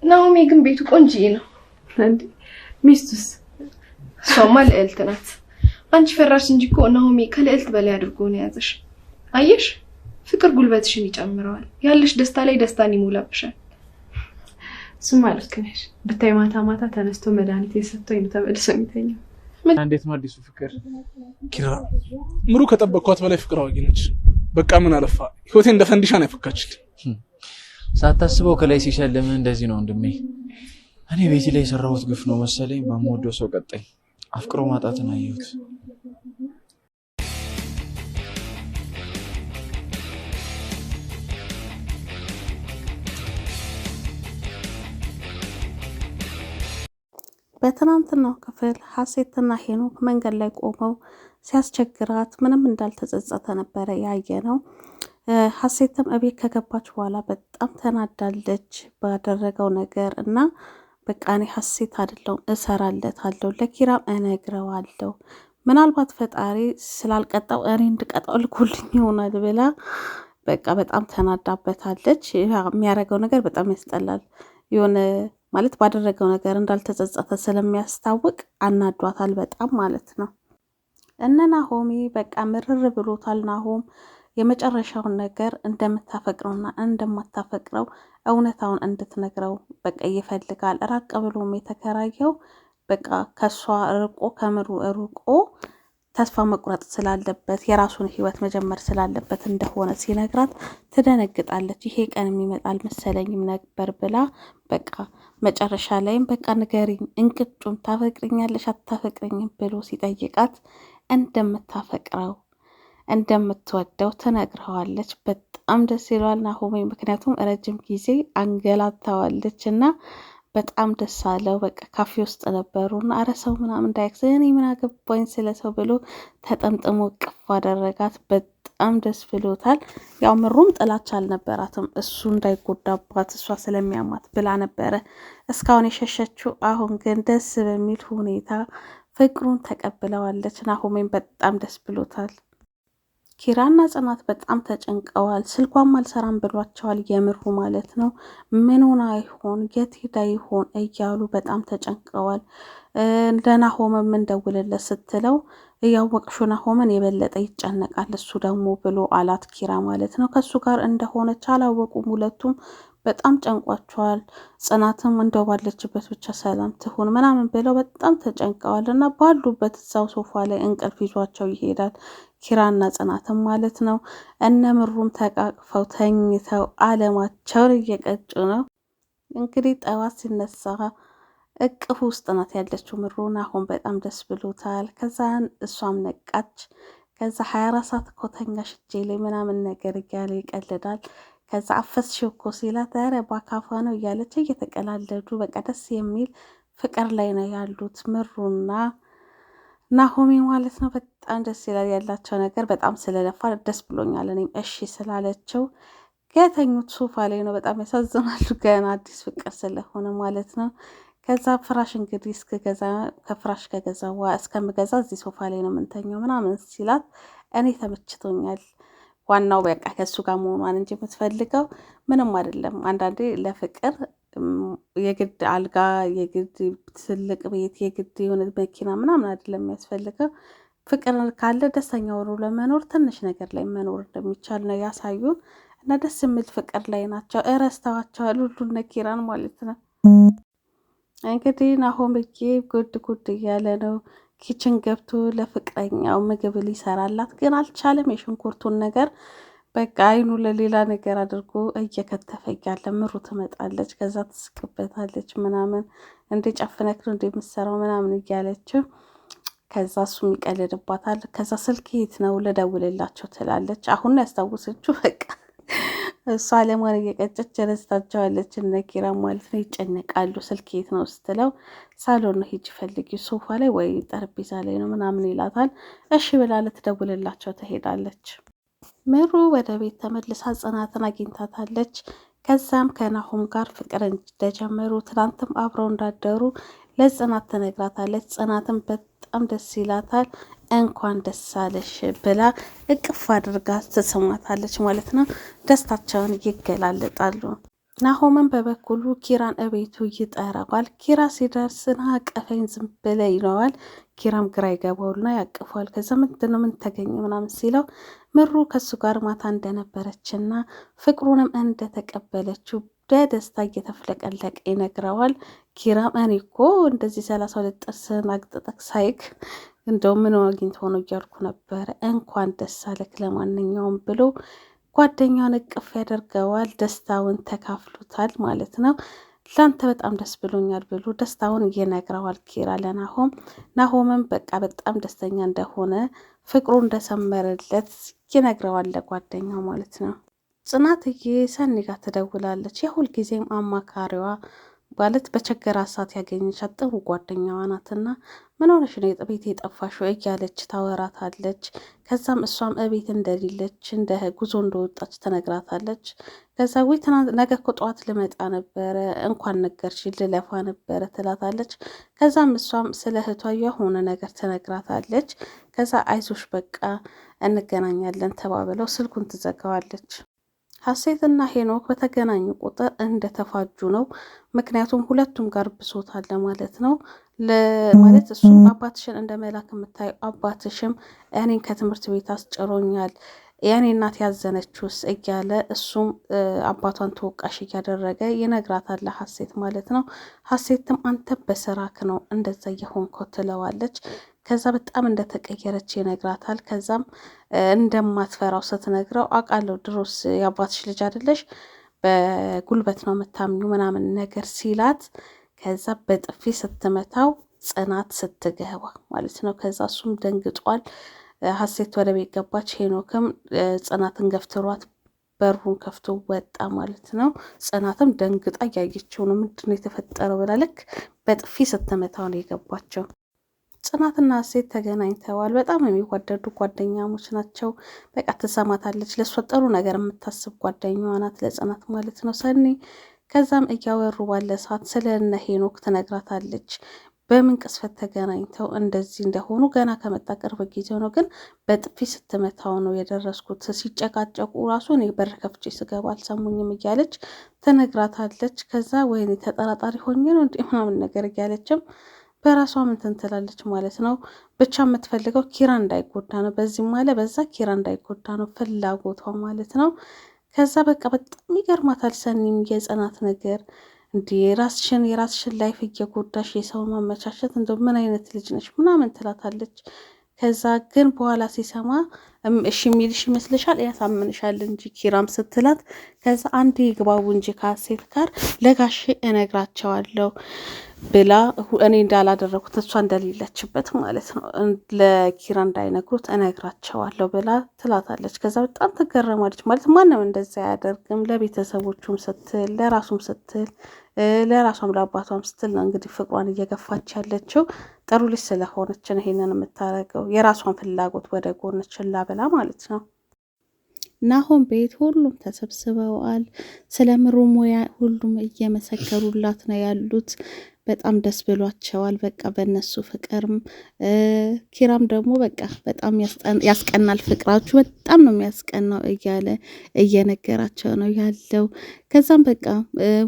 ናሆሜ ግን ቤቱ ቆንጆ ነው እንዴ ሚስቱስ ሶማል eltናት አንቺ ፈራሽ እንጂ እኮ ናሆሜ ከልዕልት በላይ አድርጎ ነው ያዘሽ አየሽ ፍቅር ጉልበትሽን ይጨምራል ያለሽ ደስታ ላይ ደስታን ይሞላብሻል ስማልክ ነሽ በታይ ማታ ተነስቶ መድኃኒት የሰጠኝ ነው ተመልሶ የሚተኛው እንዴት ነው አዲሱ ፍቅር ኪራ ምሩ ከጠበቅኳት በላይ ፍቅር አወገነች በቃ ምን አለፋ ህይወቴ እንደ ፈንዲሻ ነው ያፈካችልኝ ሳታስበው ከላይ ሲሸልም እንደዚህ ነው ወንድሜ እኔ ቤቴ ላይ ሰራሁት ግፍ ነው መሰለኝ በመወደው ሰው ቀጣይ አፍቅሮ ማጣትን አየሁት በትናንትናው ክፍል ሀሴትና ሄኖክ መንገድ ላይ ቆመው ሲያስቸግራት ምንም እንዳልተጸጸተ ነበር ያየነው ሀሴትም እቤት ከገባች በኋላ በጣም ተናዳለች ባደረገው ነገር እና በቃ እኔ ሀሴት አይደለም እሰራለታለሁ ለኪራም እነግረዋለሁ ምናልባት ፈጣሪ ስላልቀጣው እኔ እንድቀጣው ልኮልኝ ይሆናል ብላ በቃ በጣም ተናዳበታለች የሚያረጋው ነገር በጣም ያስጠላል የሆነ ማለት ባደረገው ነገር እንዳልተጸጸተ ስለሚያስታውቅ አናዷታል በጣም ማለት ነው እነ ናሆሚ በቃ ምርር ብሎታል ናሆም የመጨረሻውን ነገር እንደምታፈቅረውና እንደማታፈቅረው እውነታውን እንድትነግረው በቃ ይፈልጋል ራቅ ብሎም የተከራየው በቃ ከሷ ርቆ ከምሩ ርቆ ተስፋ መቁረጥ ስላለበት የራሱን ህይወት መጀመር ስላለበት እንደሆነ ሲነግራት ትደነግጣለች ይሄ ቀን የሚመጣል መሰለኝም ነበር ብላ በቃ መጨረሻ ላይም በቃ ንገሪኝ እንቅጩም ታፈቅሪኛለሽ አታፈቅሪኝም ብሎ ሲጠይቃት እንደምታፈቅረው እንደምትወደው ተነግረዋለች በጣም ደስ ይላል ናሆሜ ምክንያቱም ረጅም ጊዜ አንገላታዋለችና በጣም ደስ አለው በቃ ካፌ ውስጥ ነበሩና አረሰው ምናምን እንዳይክሰኔ ምን አገባኝ ስለሰው ብሎ ተጠምጥሞ ቅፍ አደረጋት በጣም ደስ ብሎታል ያው ምሩም ጥላቻ አልነበራትም እሱ እንዳይጎዳባት እሷ ስለሚያማት ብላ ነበረ እስካሁን የሸሸችው አሁን ግን ደስ በሚል ሁኔታ ፍቅሩን ተቀብለዋለች ናሆሜም በጣም ደስ ብሎታል ኪራና ጽናት በጣም ተጨንቀዋል ስልኳም አልሰራም ብሏቸዋል የምሩ ማለት ነው ምን ሆና ይሆን የት ሄዳ ይሆን እያሉ በጣም ተጨንቀዋል ለናሆምም እንደውልለት ስትለው ያወቅሽው ናሆምን የበለጠ ይጨነቃል እሱ ደግሞ ብሎ አላት ኪራ ማለት ነው ከሱ ጋር እንደሆነች አላወቁም ሁለቱም በጣም ጨንቋቸዋል ጽናትም እንደው ባለችበት ብቻ ሰላም ትሁን ምናምን ብለው በጣም ተጨንቀዋልና ባሉበት እዛው ሶፋ ላይ እንቅልፍ ይዟቸው ይሄዳል ኪራና ጽናትም ማለት ነው እነምሩም ተቃቅፈው ተኝተው አለማቸውን እየቀጩ ነው እንግዲህ ጠዋት ሲነሳ እቅፍ ውስጥ ናት ያለችው ምሩና አሁን በጣም ደስ ብሎታል ከዛን እሷም ነቃች ከዛ 24 ሰዓት ኮተኛሽ እጄ ላይ ምናምን ነገር እያለ ይቀልዳል ከዛ አፈስሽው እኮ ሲላት ኧረ ባካፋ ነው እያለች እየተቀላለዱ በቃ ደስ የሚል ፍቅር ላይ ነው ያሉት ምሩና ናሆሚ ማለት ነው በጣም ደስ ይላል ያላቸው ነገር በጣም ስለለፋ ደስ ብሎኛል እኔም እሺ ስላለችው ከተኙት ሶፋ ላይ ነው በጣም ያሳዝናሉ ገና አዲስ ፍቅር ስለሆነ ማለት ነው ከዛ ፍራሽ እንግዲህ እስከገዛ ከፍራሽ ከገዛዋ እስከምገዛ እዚህ ሶፋ ላይ ነው የምንተኛው ምናምን ሲላት እኔ ተመችቶኛል ዋናው በቃ ከሱ ጋር መሆኗን እንጂ የምትፈልገው ምንም አይደለም አንዳንዴ ለፍቅር የግድ አልጋ የግድ ትልቅ ቤት የግድ የሆነ መኪና ምናምን አይደለም የሚያስፈልገው ፍቅር ካለ ደስተኛ ሆኖ ለመኖር ትንሽ ነገር ላይ መኖር እንደሚቻል ነው ያሳዩን እና ደስ የሚል ፍቅር ላይ ናቸው እረስተዋቸዋል ሁሉን ነኪራን ማለት ነው እንግዲህ ናሆምዬ ጉድ እያለ ነው ኪችን ገብቶ ለፍቅረኛው ምግብ ሊሰራላት ግን አልቻለም የሽንኩርቱን ነገር በቃ አይኑ ለሌላ ነገር አድርጎ እየከተፈ ያለ ምሩ ትመጣለች ከዛ ትስቅበታለች ምናምን እንደ ጨፍነክ ነው እንደምትሰራው ምናምን እያለችው ከዛ እሱም ይቀልድባታል ከዛ ስልክ የት ነው ልደውልላቸው ትላለች አሁን ያስታውሰችው በቃ እሷ ለማን እየቀጨች ረስታቸዋለች እነ ኪራ ማለት ነው ይጨነቃሉ ስልክ የት ነው ስትለው ሳሎን ነው ሂጂ ፈልጊ ሶፋ ላይ ወይ ጠረጴዛ ላይ ነው ምናምን ይላታል እሺ ብላ ልትደውልላቸው ትሄዳለች ምሩ ወደ ቤት ተመልሳ ጽናትን አግኝታታለች ከዛም ከናሆም ጋር ፍቅር እንደጀመሩ ትናንትም አብረው እንዳደሩ ለጽናት ተነግራታለች ጽናትን በጣም ደስ ይላታል እንኳን ደስ አለሽ ብላ እቅፍ አድርጋ ተሰማታለች ማለት ነው ደስታቸውን ይገላለጣሉ ናሆምን በበኩሉ ኪራን እቤቱ ይጠራዋል። ኪራ ሲደርስ ና አቀፈኝ ዝም ብለህ ይለዋል። ኪራም ግራ ይገባውና ያቅፏል። ከዛ ምንድነው ምን ተገኘ ምናምን ሲለው ምሩ ከሱ ጋር ማታ እንደነበረችና ፍቅሩንም እንደተቀበለችው በደስታ እየተፍለቀለቀ ይነግረዋል። ኪራም እኔ እኮ እንደዚህ 32 ጥርስን አግጥጠቅ ሳይክ እንደው ምን አግኝቶ ነው እያልኩ ነበረ፣ እንኳን ደስ አለክ ለማንኛውም ብሎ ጓደኛውን እቅፍ ያደርገዋል። ደስታውን ተካፍሉታል ማለት ነው። ላንተ በጣም ደስ ብሎኛል ብሎ ደስታውን እየነግረዋል ኪራ ለናሆም። ናሆምም በቃ በጣም ደስተኛ እንደሆነ ፍቅሩ እንደሰመረለት ይነግረዋል ለጓደኛው ማለት ነው። ጽናትዬ ሰኒ ጋር ትደውላለች። የሁልጊዜም አማካሪዋ ማለት በቸገራ ሰዓት ያገኘቻት ጥሩ ጓደኛዋ ናትና ምን ሆነሽ ነው የቤት የጠፋሽው እያለች ታወራታለች። ከዛም እሷም እቤት እንደሌለች እንደ ጉዞ እንደወጣች ትነግራታለች። ከዛ ወይ ነገ እኮ ጠዋት ልመጣ ነበረ እንኳን ነገርሽ ልለፋ ነበረ ትላታለች። ከዛም እሷም ስለ እህቷ የሆነ ነገር ትነግራታለች። ከዛ አይዞሽ በቃ እንገናኛለን ተባብለው ስልኩን ትዘጋዋለች። ሀሴትና ሄኖክ በተገናኙ ቁጥር እንደተፋጁ ነው። ምክንያቱም ሁለቱም ጋር ብሶት አለ ማለት ነው። ማለት እሱም አባትሽን እንደ መላክ የምታየው አባትሽም እኔን ከትምህርት ቤት አስጭሮኛል የኔ እናት ያዘነችውስ እያለ እሱም አባቷን ተወቃሽ እያደረገ ይነግራታል ሀሴት ማለት ነው። ሀሴትም አንተ በስራክ ነው እንደዛ የሆንከው ትለዋለች። ከዛ በጣም እንደተቀየረች ይነግራታል። ከዛም እንደማትፈራው ስትነግረው አውቃለሁ ድሮስ የአባትሽ ልጅ አይደለሽ በጉልበት ነው የምታምኙ ምናምን ነገር ሲላት፣ ከዛ በጥፊ ስትመታው ጽናት ስትገባ ማለት ነው። ከዛ እሱም ደንግጧል። ሀሴት ወደ ቤት ገባች። ሄኖክም ጽናትን ገፍትሯት በሩን ከፍቶ ወጣ ማለት ነው። ጽናትም ደንግጣ እያየችው ነው። ምንድነው የተፈጠረው ብላ ልክ በጥፊ ስትመታው ነው የገባቸው። ጽናትና ሀሴት ተገናኝተዋል። በጣም የሚዋደዱ ጓደኛሞች ናቸው። በቃ ትሰማታለች። ለእሷ ጥሩ ነገር የምታስብ ጓደኛዋ ናት ለጽናት ማለት ነው ሰኒ። ከዛም እያወሩ ባለ ሰዓት ስለ እነ ሄኖክ ትነግራታለች። በምን ቅስፈት ተገናኝተው እንደዚህ እንደሆኑ ገና ከመጣ ቅርብ ጊዜው ነው፣ ግን በጥፊ ስትመታው ነው የደረስኩት። ሲጨቃጨቁ ራሱ እኔ በር ከፍቼ ስገባ አልሰሙኝም እያለች ትነግራታለች። ከዛ ወይኔ ተጠራጣሪ ሆኜ ነው እንዲህ ምናምን ነገር እያለችም በራሷ ምንትን ትላለች ማለት ነው። ብቻ የምትፈልገው ኪራ እንዳይጎዳ ነው። በዚህም አለ በዛ ኪራ እንዳይጎዳ ነው ፍላጎቷ ማለት ነው። ከዛ በቃ በጣም ይገርማታል ሰኒም የጽናት ነገር እንዲ የራስሽን ላይፍ እየጎዳሽ የሰውን ማመቻቸት እንደ ምን አይነት ልጅ ነች ምናምን ትላታለች። ከዛ ግን በኋላ ሲሰማ እሺ የሚልሽ ይመስልሻል ያሳምንሻል እንጂ ኪራም ስትላት፣ ከዛ አንድ ይግባቡ እንጂ ከሀሴት ጋር ለጋሼ እነግራቸዋለሁ ብላ እኔ እንዳላደረኩት እሷ እንደሌለችበት ማለት ነው ለኪራ እንዳይነግሩት እነግራቸዋለሁ ብላ ትላታለች። ከዛ በጣም ትገረማለች። ማለት ማንም እንደዛ አያደርግም። ለቤተሰቦቹም ስትል ለራሱም ስትል ለራሷም ለአባቷም ስትል ነው እንግዲህ ፍቅሯን እየገፋች ያለችው። ጥሩ ልጅ ስለሆነች ነው ይሄንን የምታደርገው፣ የራሷን ፍላጎት ወደ ጎን ችላ ብላ ማለት ነው። ናሆም ቤት ሁሉም ተሰብስበዋል። ስለ ምሩ ሙያ ሁሉም እየመሰከሩላት ነው ያሉት። በጣም ደስ ብሏቸዋል። በቃ በእነሱ ፍቅርም ኪራም ደግሞ በቃ በጣም ያስቀናል፣ ፍቅራችሁ በጣም ነው የሚያስቀናው እያለ እየነገራቸው ነው ያለው። ከዛም በቃ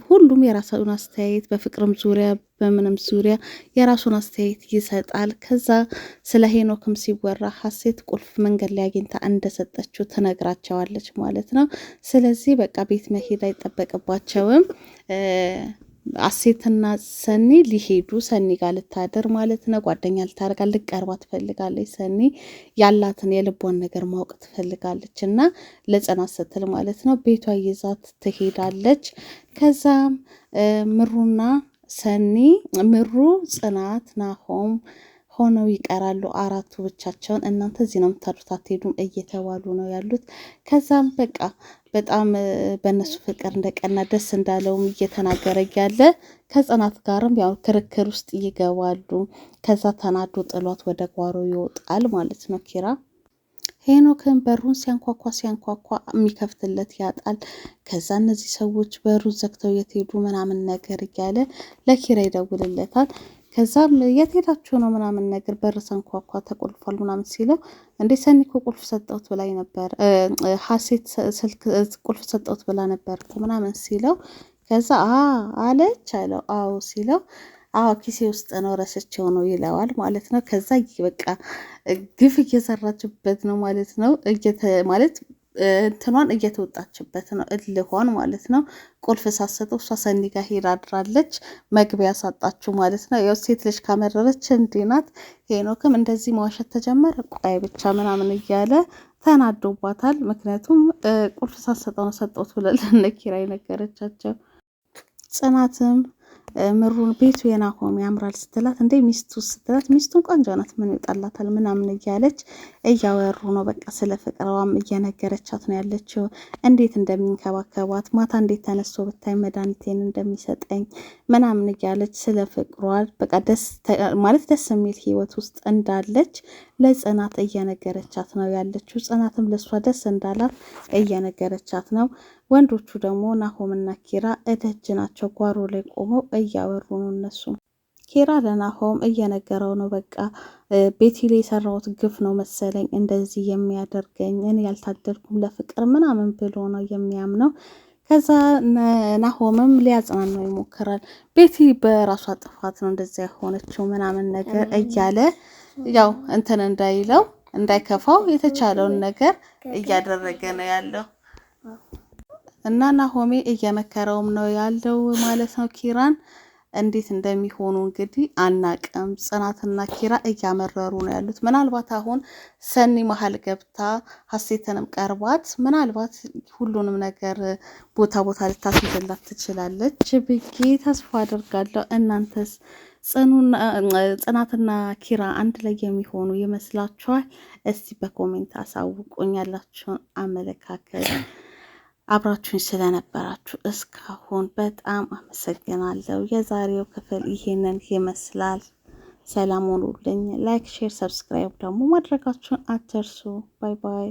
ሁሉም የራሱን አስተያየት በፍቅርም ዙሪያ በምንም ዙሪያ የራሱን አስተያየት ይሰጣል። ከዛ ስለ ሄኖክም ሲወራ ሀሴት ቁልፍ መንገድ ላይ አግኝታ እንደሰጠችው ትነግራቸዋለች ማለት ነው። ስለዚህ በቃ ቤት መሄድ አይጠበቅባቸውም። ሀሴትና ሰኒ ሊሄዱ ሰኒ ጋር ልታደር ማለት ነው። ጓደኛ ልታደርጋ ልቀርባ ትፈልጋለች። ሰኒ ያላትን የልቧን ነገር ማወቅ ትፈልጋለች እና ለጽናት ስትል ማለት ነው ቤቷ ይዛት ትሄዳለች። ከዛም ምሩና ሰኒ ምሩ፣ ጽናት፣ ናሆም ሆነው ይቀራሉ። አራቱ ብቻቸውን። እናንተ እዚህ ነው የምታዱት አትሄዱም እየተባሉ ነው ያሉት። ከዛም በቃ በጣም በእነሱ ፍቅር እንደቀና ደስ እንዳለውም እየተናገረ ያለ ከጽናት ጋርም ያው ክርክር ውስጥ ይገባሉ። ከዛ ተናዶ ጥሏት ወደ ጓሮ ይወጣል ማለት ነው ኪራ። ሄኖክን በሩን ሲያንኳኳ የሚከፍትለት ያጣል። ከዛ እነዚህ ሰዎች በሩን ዘግተው የት ሄዱ ምናምን ነገር እያለ ለኪራ ይደውልለታል። ከዛም የት ሄዳችሁ ነው ምናምን ነገር በር ሳንኳኳ ተቆልፏል ምናምን ሲለው፣ እንዴ ሰኒ እኮ ቁልፍ ሰጠሁት ብላኝ ነበር፣ ሀሴት ስልክ ቁልፍ ሰጠሁት ብላ ነበር ምናምን ሲለው፣ ከዛ አለች አለው። አዎ ሲለው አዎ ኪሴ ውስጥ ነው ረስቼው ነው ይለዋል ማለት ነው። ከዛ በቃ ግፍ እየሰራችበት ነው ማለት ነው። ማለት እንትኗን እየተወጣችበት ነው እልኋን ማለት ነው። ቁልፍ ሳሰጠው እሷ ሰኒ ጋር ሄዳ አድራለች። መግቢያ ሳጣችሁ ማለት ነው። ያው ሴት ልጅ ካመረረች እንዲህ ናት። ሄኖክም እንደዚህ መዋሸት ተጀመረ። ቆይ ብቻ ምናምን እያለ ተናዶባታል። ምክንያቱም ቁልፍ ሳሰጠው ነው ሰጠሁት ብላ ለኪራ ነገረቻቸው። ጽናትም ምሩን ቤቱ የናሆም ያምራል ስትላት እንዴ ሚስቱ ስትላት ሚስቱን ቆንጆ ናት ምን ይወጣላታል ምናምን እያለች እያወሩ ነው። በቃ ስለ ፍቅሯም እየነገረቻት ነው ያለችው። እንዴት እንደሚንከባከባት ማታ እንዴት ተነስቶ ብታይ መድኃኒቴን እንደሚሰጠኝ ምናምን እያለች ስለ ፍቅሯ በቃ ደስ የሚል ህይወት ውስጥ እንዳለች ለጽናት እየነገረቻት ነው ያለችው። ጽናትም ለሷ ደስ እንዳላት እየነገረቻት ነው። ወንዶቹ ደግሞ ናሆምና ኪራ እደጅ ናቸው። ጓሮ ላይ ቆመው እያወሩ ነው። እነሱ ኪራ ለናሆም እየነገረው ነው። በቃ ቤቲ ላይ የሰራሁት ግፍ ነው መሰለኝ እንደዚህ የሚያደርገኝ እኔ ያልታደልኩም ለፍቅር ምናምን ብሎ ነው የሚያምነው። ከዛ ናሆምም ሊያጽናናው ይሞክራል። ቤቲ በራሷ ጥፋት ነው እንደዚያ የሆነችው ምናምን ነገር እያለ ያው እንትን እንዳይለው እንዳይከፋው የተቻለውን ነገር እያደረገ ነው ያለው እና ናሆሜ እየመከረውም ነው ያለው ማለት ነው። ኪራን እንዴት እንደሚሆኑ እንግዲህ አናቅም። ጽናትና ኪራ እያመረሩ ነው ያሉት። ምናልባት አሁን ሰኒ መሀል ገብታ ሀሴትንም ቀርባት ምናልባት ሁሉንም ነገር ቦታ ልታስይዝላት ትችላለች ብዬ ተስፋ አደርጋለሁ። እናንተስ ጽናትና ኪራ አንድ ላይ የሚሆኑ ይመስላችኋል? እስቲ በኮሜንት አሳውቁኝ ያላችሁን አመለካከት። አብራችሁኝ ስለነበራችሁ እስካሁን በጣም አመሰግናለሁ። የዛሬው ክፍል ይሄንን ይመስላል። ሰላም ሁኑልኝ። ላይክ፣ ሼር፣ ሰብስክራይብ ደግሞ ማድረጋችሁን አትርሱ። ባይ ባይ።